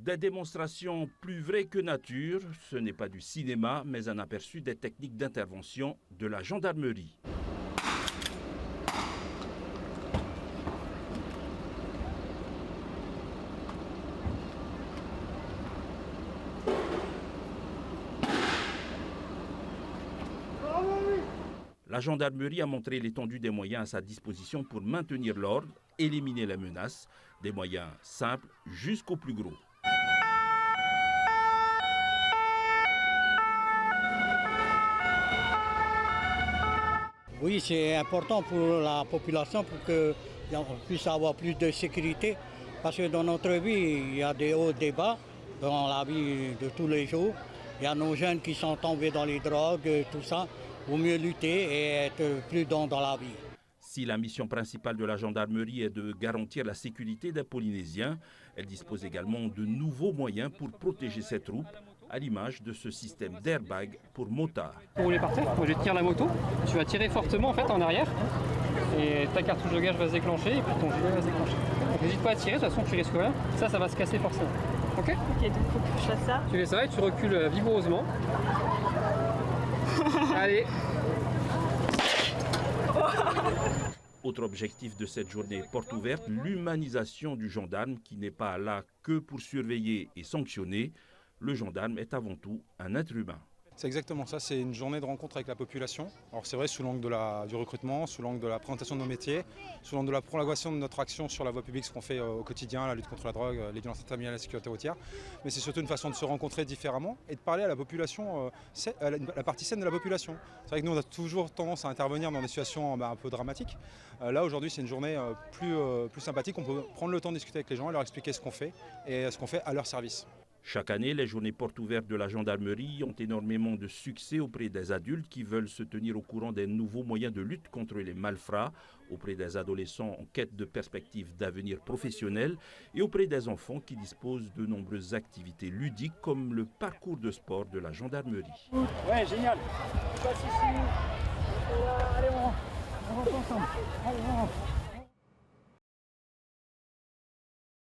Des démonstrations plus vraies que nature, ce n'est pas du cinéma, mais un aperçu des techniques d'intervention de la gendarmerie. La gendarmerie a montré l'étendue des moyens à sa disposition pour maintenir l'ordre, éliminer les menaces, des moyens simples jusqu'aux plus gros. Oui, c'est important pour la population pour qu'on puisse avoir plus de sécurité. Parce que dans notre vie, il y a des hauts et des bas, dans la vie de tous les jours. Il y a nos jeunes qui sont tombés dans les drogues, tout ça. Il vaut mieux lutter et être prudent dans la vie. Si la mission principale de la gendarmerie est de garantir la sécurité des Polynésiens, elle dispose également de nouveaux moyens pour protéger ses troupes, à l'image de ce système d'airbag pour motards. Pour rouler par terre, je tire la moto, tu vas tirer fortement en fait en arrière et ta cartouche de gage va se déclencher et puis ton gilet va se déclencher. Donc n'hésite pas à tirer, de toute façon tu risques rien, ça va se casser forcément. Ok, donc faut que je fasse ça. Tu fais ça et tu recules vigoureusement. Allez. Autre objectif de cette journée porte ouverte, l'humanisation du gendarme qui n'est pas là que pour surveiller et sanctionner. Le gendarme est avant tout un être humain. C'est exactement ça, c'est une journée de rencontre avec la population. Alors c'est vrai sous l'angle du recrutement, sous l'angle de la présentation de nos métiers, sous l'angle de la prolongation de notre action sur la voie publique, ce qu'on fait au quotidien, la lutte contre la drogue, les violences intrafamiliales et la sécurité routière. Mais c'est surtout une façon de se rencontrer différemment et de parler à la population, la partie saine de la population. C'est vrai que nous on a toujours tendance à intervenir dans des situations un peu dramatiques. Là aujourd'hui c'est une journée plus sympathique, on peut prendre le temps de discuter avec les gens et leur expliquer ce qu'on fait et ce qu'on fait à leur service. Chaque année, les journées portes ouvertes de la gendarmerie ont énormément de succès auprès des adultes qui veulent se tenir au courant des nouveaux moyens de lutte contre les malfrats, auprès des adolescents en quête de perspectives d'avenir professionnel et auprès des enfants qui disposent de nombreuses activités ludiques comme le parcours de sport de la gendarmerie. Ouais, génial. Je passe ici. Allez, on rentre ensemble. Allez, on rentre.